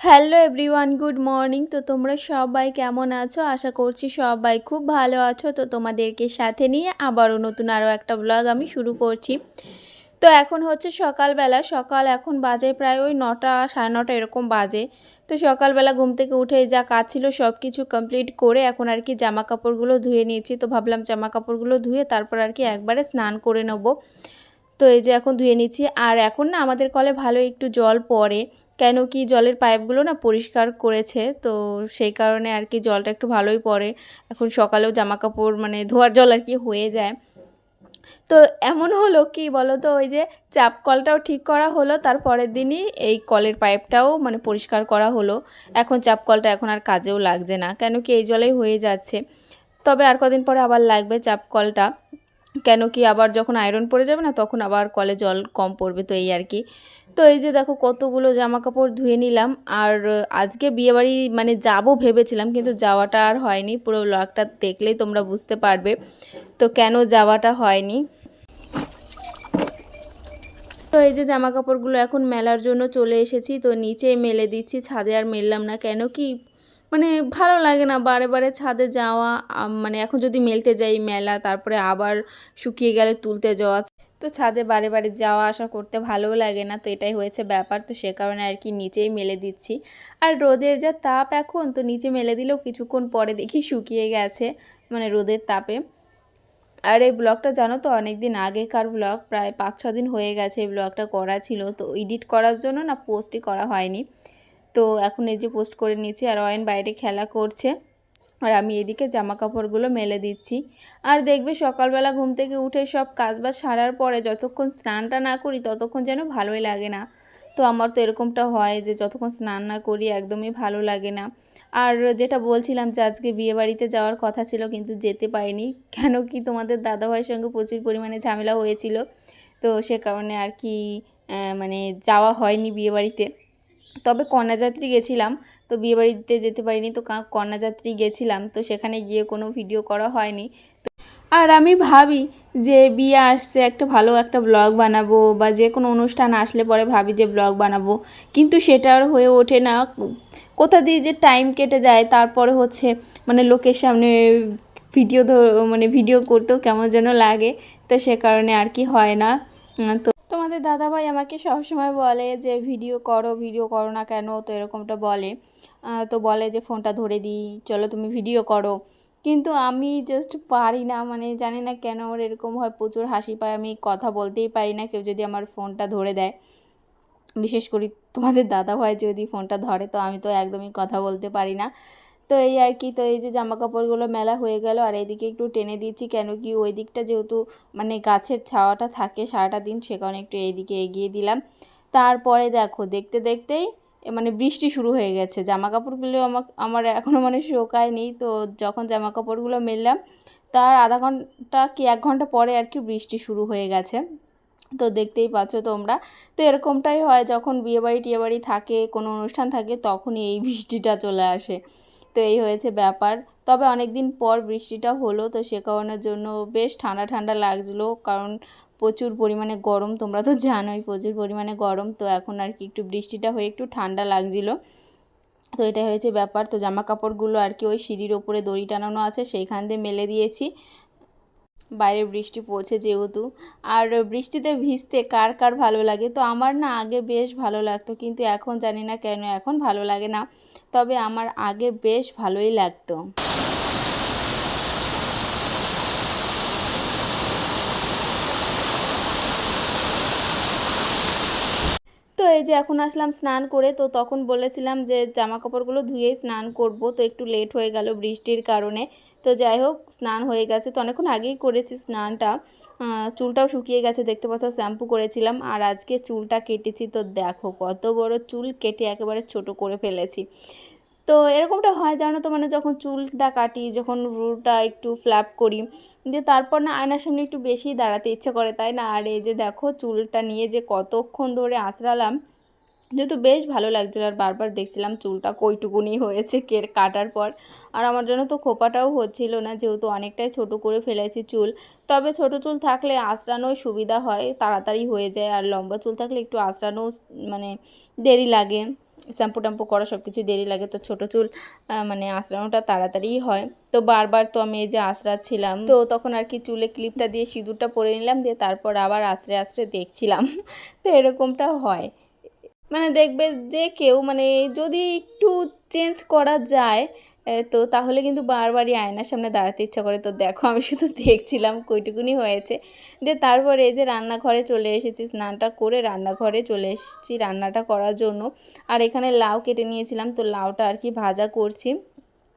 Hello everyone, good morning. তো তোমরা সবাই কেমন আছো? আশা করছি সবাই খুব ভালো আছো। তো তোমাদেরকে সাথে নিয়ে আবারও নতুন আরও একটা ব্লগ আমি শুরু করছি। তো এখন হচ্ছে সকালবেলা, সকাল এখন বাজে প্রায় ওই 9টা 9:30 এরকম বাজে। তো সকালবেলা ঘুম থেকে উঠে যা কাজ ছিল সব কিছু কমপ্লিট করে এখন আর কি জামা কাপড়গুলো ধুয়ে নিয়েছি। তো ভাবলাম জামা কাপড়গুলো ধুয়ে তারপর আর কি একবারে স্নান করে নেবো। তো এই যে এখন ধুয়ে নিচ্ছি। আর এখন না আমাদের কলে ভালো একটু জল পড়ে, কেন কি জলের পাইপগুলো না পরিষ্কার করেছে, তো সেই কারণে আর কি জলটা একটু ভালোই পড়ে। এখন সকালেও জামা কাপড় মানে ধোয়ার জল আর কি হয়ে যায়। তো এমন হলো কি বলো তো, ওই যে চাপ কলটাও ঠিক করা হলো, তার পরের দিনই এই কলের পাইপটাও মানে পরিষ্কার করা হলো। এখন চাপ কলটা এখন আর কাজেও লাগছে না, কেন কি এই জলেই হয়ে যাচ্ছে। তবে আর কদিন পরে আবার লাগবে চাপ কলটা, কেন কি আবার যখন আয়রন পড়ে যাবে না তখন আবার কলে জল কম পড়বে, তো এই আর কি। তো এই যে দেখো কতগুলো জামা কাপড় ধুয়ে নিলাম। আর আজকে বিয়েবাড়ি মানে যাব ভেবেছিলাম, কিন্তু যাওয়াটা আর হয়নি। পুরো ব্লগটা দেখলেই তোমরা বুঝতে পারবে তো কেন যাওয়াটা হয়নি। তো এই যে জামা কাপড়গুলো এখন মেলার জন্য চলে এসেছি, তো নিচে মেলে দিচ্ছি, ছাদে আর মেললাম না। কেন কি মানে ভালো লাগে না বারে বারে ছাদে যাওয়া। মানে এখন যদি মেলতে যাই মেলা, তারপরে আবার শুকিয়ে গেলে তুলতে যাওয়া, তো ছাদে বারে বারে যাওয়া আসা করতে ভালোও লাগে না। তো এটাই হয়েছে ব্যাপার, তো সে কারণে আর কি নিচেই মেলে দিচ্ছি। আর রোদের যা তাপ এখন, তো নিচে মেলে দিলেও কিছুক্ষণ পরে দেখি শুকিয়ে গেছে, মানে রোদের তাপে। আর এই ব্লগটা জানো তো অনেক দিন আগেকার ব্লগ, প্রায় 5-6 দিন হয়ে গেছে এই ব্লগটা করা ছিল। তো এডিট করার জন্য না পোস্টই করা হয়নি। তো এখন এই যে পোস্ট করে নিয়েছি। আর অয়ন বাইরে খেলা করছে, আর আমি এদিকে জামা কাপড়গুলো মেলে দিচ্ছি। আর দেখবে সকালবেলা ঘুম থেকে উঠে সব কাজবাজ সারার পরে যতক্ষণ স্নানটা না করি ততক্ষণ যেন ভালোই লাগে না। তো আমার তো এরকমটা হয় যে যতক্ষণ স্নান না করি একদমই ভালো লাগে না। আর যেটা বলছিলাম যে আজকে বিয়েবাড়িতে যাওয়ার কথা ছিল কিন্তু যেতে পারিনি, কেন কি তোমাদের দাদাভাইয়ের সঙ্গে প্রচুর পরিমাণে ঝামেলা হয়েছিল। তো সে কারণে আর কি মানে যাওয়া হয়নি বিয়েবাড়িতে। তবে কন্যাযাত্রী গেছিলাম, তো বিয়েবাড়িতে যেতে পারিনি। তো কন্যাযাত্রী গেছিলাম, তো সেখানে গিয়ে কোনো ভিডিও করা হয়নি। আর আমি ভাবি যে বিয়ে আসছে একটা ভালো একটা ব্লগ বানাবো, বা যে কোনো অনুষ্ঠান আসলে পরে ভাবি যে ব্লগ বানাবো, কিন্তু সেটা আর হয়ে ওঠে না। কোথা দিয়ে যে টাইম কেটে যায়, তারপরে হচ্ছে মানে লোকের সামনে ভিডিও মানে ভিডিও করতেও কেমন যেন লাগে, তো সে কারণে আর কি হয় না। তো তোমাদের দাদাভাই আমাকে সবসময় বলে যে ভিডিও করো না কেন, তো এরকমটা বলে। তো বলে যে ফোনটা ধরে দিই, চলো তুমি ভিডিও করো। কিন্তু আমি জাস্ট পারি না, মানে জানি না কেন আমার এরকম হয়, প্রচুর হাসি পায়, আমি কথা বলতেই পারি না কেউ যদি আমার ফোনটা ধরে দেয়। বিশেষ করে তোমাদের দাদাভাই যদি ফোনটা ধরে, তো আমি তো একদমই কথা বলতে পারি না। তো এই আর কি। তো এই যে জামা কাপড়গুলো মেলা হয়ে গেল, আর এইদিকে একটু টেনে দিচ্ছি, কেন কি ওই দিকটা যেহেতু মানে গাছের ছাওয়াটা থাকে সারাটা দিন, সে কারণে একটু এইদিকে এগিয়ে দিলাম। তারপরে দেখো দেখতে দেখতেই মানে বৃষ্টি শুরু হয়ে গেছে। জামা কাপড়গুলো আমার এখনও মানে শোকায়নি। তো যখন জামা কাপড়গুলো মেললাম তার আধা ঘন্টা কি 1 ঘন্টা পরে আর কি বৃষ্টি শুরু হয়ে গেছে। তো দেখতেই পাচ্ছ তোমরা। তো এরকমটাই হয় যখন বিয়েবাড়ি টিয়েবাড়ি থাকে, কোনো অনুষ্ঠান থাকে, তখনই এই বৃষ্টিটা চলে আসে। তো এই হয়েছে ব্যাপার। তবে অনেক দিন পর বৃষ্টিটা হলো, তো সে কারণের জন্য বেশ ঠান্ডা ঠান্ডা লাগছিলো, কারণ প্রচুর পরিমাণে গরম, তোমরা তো জানোই প্রচুর পরিমাণে গরম। তো এখন আর কি একটু বৃষ্টিটা হয়ে একটু ঠান্ডা লাগছিলো। তো এটাই হয়েছে ব্যাপার। তো জামা কাপড়গুলো আর কি ওই সিঁড়ির ওপরে দড়ি টানানো আছে সেইখান দিয়ে মেলে দিয়েছি, বাইরে বৃষ্টি পড়ছে যেহেতু। আর বৃষ্টিতে ভিজতে কার কার ভালো লাগে? তো আমার না আগে বেশ ভালো লাগতো, কিন্তু এখন জানি না কেন এখন ভালো লাগে না। তবে আমার আগে বেশ ভালোই লাগতো। তো এই যে এখন আসলাম স্নান করে, তো তখন বলেছিলাম যে জামা কাপড়গুলো ধুয়েই স্নান করব, তো একটু লেট হয়ে গেল বৃষ্টির কারণে। তো যাই হোক স্নান হয়ে গেছে, তো অনেকক্ষণ আগেই করেছি স্নানটা। চুলটাও শুকিয়ে গেছে, দেখতে পাচ্ছ শ্যাম্পু করেছিলাম। আর আজকে চুলটা কেটেছি, তো দেখো কত বড় চুল কেটে একেবারে ছোট করে ফেলেছি। তো এরকমটা হয় জানো তো, মানে যখন চুলটা কাটি, যখন ভ্রুটা একটু ফ্ল্যাপ করি, দিয়ে তারপর না আয়নার সামনে একটু বেশি দাঁড়াতে ইচ্ছে করে, তাই না? আর এই যে দেখো চুলটা নিয়ে যে কতক্ষণ ধরে আঁচড়ালাম, যেহেতু বেশ ভালো লাগছিলো। আর বারবার দেখছিলাম চুলটা কইটুকুনি হয়েছে কাটার পর। আর আমার জন্য তো খোপাটাও হচ্ছিল না, যেহেতু অনেকটাই ছোট করে ফেলেছি চুল। তবে ছোট চুল থাকলে আঁচড়ানোই সুবিধা হয়, তাড়াতাড়ি হয়ে যায়। আর লম্বা চুল থাকলে একটু আঁচড়ানো মানে দেরি লাগে। শ্যাম্পু ট্যাম্পু করা সব কিছু দেরি লাগে, তো ছোটো চুল মানে আঁচড়ানোটা তাড়াতাড়িই হয়। তো বারবার তো আমি এই যে আঁচড়াচ্ছিলাম, তো তখন আর কি চুলে ক্লিপটা দিয়ে সিঁদুরটা পরে নিলাম, দিয়ে তারপর আবার আঁচড়ে আঁচড়ে দেখছিলাম। তো এরকমটা হয়, মানে দেখবে যে কেউ মানে যদি একটু চেঞ্জ করা যায় তো তাহলে কিন্তু বারবারই আয়নার সামনে দাঁড়াতে ইচ্ছা করে। তো দেখো আমি শুধু দেখছিলাম কইটুকুনি হয়েছে। দিয়ে তারপরে এই যে রান্নাঘরে চলে এসেছি, স্নানটা করে রান্নাঘরে চলে এসেছি রান্নাটা করার জন্য। আর এখানে লাউ কেটে নিয়েছিলাম, তো লাউটা আর কি ভাজা করছি।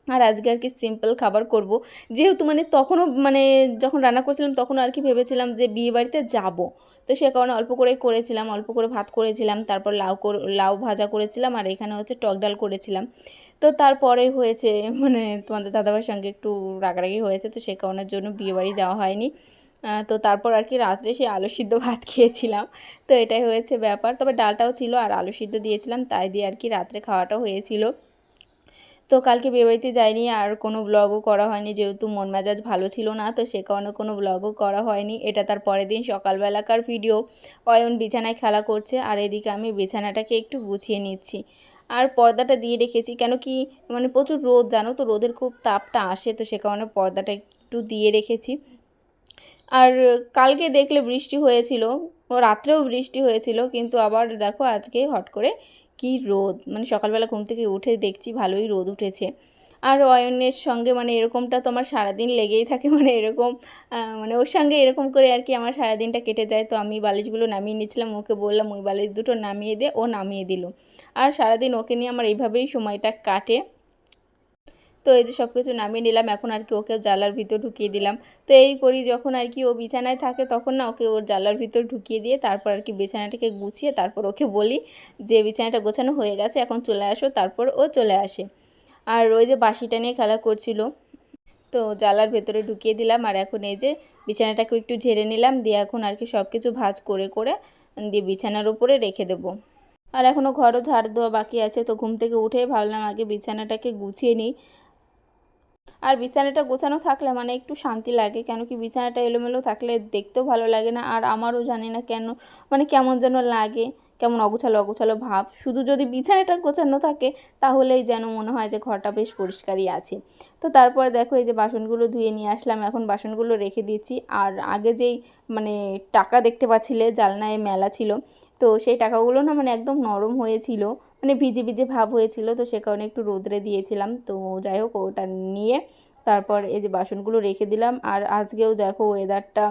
আর আজকে আর কি সিম্পল খাবার করব, যেহেতু মানে তখনও মানে যখন রান্না করছিলাম তখন আর কি ভেবেছিলাম যে বিয়েবাড়িতে যাব, তো সে কারণে অল্প করে করেছিলাম, অল্প করে ভাত করেছিলাম, তারপর লাউ ভাজা করেছিলাম, আর এখানে হচ্ছে টক ডাল করেছিলাম। তো তারপরে হয়েছে মানে তোমাদের দাদাভাইয়ের সঙ্গে একটু রাগারাগি হয়েছে, তো সে কারণের জন্য বিয়েবাড়ি যাওয়া হয়নি। তো তারপর আর কি রাত্রে সেই আলু সিদ্ধ ভাত খেয়েছিলাম। তো এটাই হয়েছে ব্যাপার, তবে ডালটাও ছিল আর আলু সিদ্ধ দিয়েছিলাম, তাই দিয়ে আর কি রাত্রে খাওয়াটা হয়েছিল। তো কালকে বিয়েবাড়িতে যাইনি, আর কোনো ব্লগও করা হয়নি, যেহেতু মন মেজাজ ভালো ছিল না, তো সে কারণে কোনো ব্লগও করা হয়নি। এটা তার পরের দিন সকালবেলাকার ভিডিও। অয়ন বিছানায় খেলা করছে, আর এদিকে আমি বিছানাটাকে একটু গুছিয়ে নিচ্ছি। আর পর্দাটা দিয়ে রেখেছি, কেন কি মানে প্রচুর রোদ, জানো তো, রোদের খুব তাপটা আসে, তো সে কারণে পর্দাটা একটু দিয়ে রেখেছি। আর কালকে দেখলে বৃষ্টি হয়েছিল, রাত্রেও বৃষ্টি হয়েছিল, কিন্তু আবার দেখো আজকে হট করে কি রোদ, মানে সকালবেলা ঘুম থেকে উঠে দেখছি ভালোই রোদ উঠেছে। আর অয়নের সঙ্গে মানে এরকমটা তো আমার সারাদিন লেগেই থাকে, মানে এরকম মানে ওর সঙ্গে এরকম করে আর কি আমার সারাদিনটা কেটে যায়। তো আমি বালিশগুলো নামিয়ে নিয়েছিলাম, ওকে বললাম ওই বালিশ দুটো নামিয়ে দে, ও নামিয়ে দিল। আর সারাদিন ওকে নিয়ে আমার এইভাবেই সময়টা কাটে। তো এই যে সব কিছু নামিয়ে নিলাম, এখন আর কি ওকে জানলার ভিতর ঢুকিয়ে দিলাম। তো এই করি যখন আর কি ও বিছানায় থাকে, তখন না ওকে ওর জানলার ভিতর ঢুকিয়ে দিয়ে তারপর আর কি বিছানাটাকে গুছিয়ে তারপর ওকে বলি যে বিছানাটা গোছানো হয়ে গেছে, এখন চলে আসো, তারপর ও চলে আসে। আর ওই যে বাঁশিটা নিয়ে খেলা করছিল, তো জানলার ভেতরে ঢুকিয়ে দিলাম। আর এখন এই যে বিছানাটাকে একটু ঝেড়ে নিলাম, দিয়ে এখন আর কি সব কিছু ভাঁজ করে করে দিয়ে বিছানার উপরে রেখে দেবো। আর এখনও ঘরও ঝাড় দেওয়া বাকি আছে, তো ঘুম থেকে উঠে ভাবলাম আগে বিছানাটাকে গুছিয়ে নিই। আর বিছানাটা গোছানো থাকলে মানে একটু শান্তি লাগে, কেন কি বিছানাটা এলোমেলো থাকলে দেখতেও ভালো লাগে না, আর আমারও জানি না কেন মানে কেমন যেন লাগে, কেমন অগোছালো অগোছালো ভাব। শুধু যদি বিছানাটা গোছানো থাকে তাহলেই যেন মনে হয় যে ঘরটা বেশ পরিষ্কারই আছে। তো তারপরে দেখো এই যে বাসনগুলো ধুয়ে নিয়ে আসলাম, এখন বাসনগুলো রেখে দিচ্ছি। আর আগে যেই মানে টাকা দেখতে পাচ্ছিলে জানলায় মেলা ছিল, তো সেই টাকাগুলো না মানে একদম নরম হয়েছিল, মানে ভিজে ভিজে ভাব হয়েছিল, তো সে কারণে একটু রোদরে দিয়েছিলাম। তো যাই হোক ওটা নিয়ে তারপর এই যে বাসনগুলো রেখে দিলাম। আর আজকেও দেখো ওয়েদারটা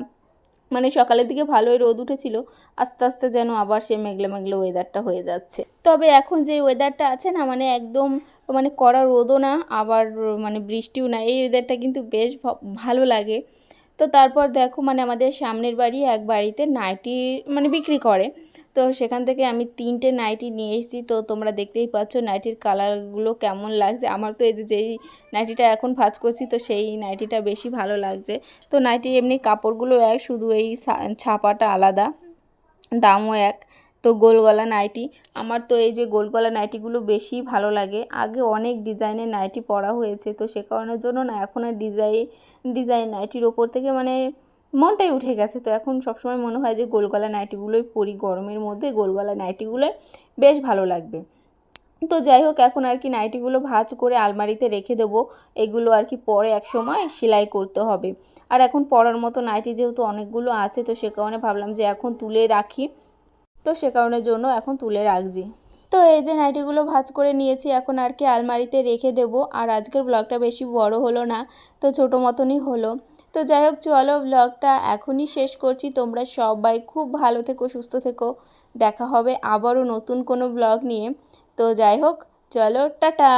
মানে সকালের দিকে ভালোই রোদ উঠেছিল, আস্তে আস্তে যেন আবার সে মেঘলে মেঘলে ওয়েদারটা হয়ে যাচ্ছে। তবে এখন যে ওয়েদারটা আছে না মানে একদম মানে কড়া রোদও না, আবার মানে বৃষ্টিও না, এই ওয়েদারটা কিন্তু বেশ ভালো লাগে। তো তারপর দেখো মানে আমাদের সামনের বাড়ি এক বাড়িতে নাইটি মানে বিক্রি করে, তো সেখান থেকে আমি 3টে নাইটি নিয়ে এসেছি। তো তোমরা দেখতেই পাচ্ছ নাইটির কালারগুলো কেমন লাগছে। আমার তো এই যে যেই নাইটিটা এখন ভাঁজ করছি, তো সেই নাইটিটা বেশি ভালো লাগছে। তো নাইটির এমনি কাপড়গুলো এক, শুধু এই ছাপাটা আলাদা, দামও এক। তো গোল গলা নাইটি, আমার তো এই যে গোল গলা নাইটিগুলো বেশি ভালো লাগে। আগে অনেক ডিজাইনের নাইটি পরা হয়েছে, তো সে কারণের জন্য না এখন আর ডিজাইন নাইটির ওপর থেকে মানে মনটাই উঠে গেছে। তো এখন সবসময় মনে হয় যে গোল গলা নাইটিগুলোই পরি, গরমের মধ্যে গোল গলা নাইটিগুলোই বেশ ভালো লাগবে। তো যাই হোক এখন আর কি নাইটিগুলো ভাঁজ করে আলমারিতে রেখে দেবো, এগুলো আর কি পরে এক সময় সেলাই করতে হবে। আর এখন পরার মতো নাইটি যেহেতু অনেকগুলো আছে, তো সে কারণে ভাবলাম যে এখন তুলে রাখি, তো সে কারণের জন্য এখন তুলে রাখছি। তো এই যে নাইটিগুলো ভাঁজ করে নিয়েছি, এখন আর কি আলমারিতে রেখে দেবো। আর আজকের ব্লগটা বেশি বড় হলো না, তো ছোটো মতনই হলো। তো যাই হোক চলো ব্লগটা এখনই শেষ করছি। তোমরা সবাই খুব ভালো থেকো, সুস্থ থেকো, দেখা হবে আবারও নতুন কোনো ব্লগ নিয়ে। তো যাই হোক চলো টাটা।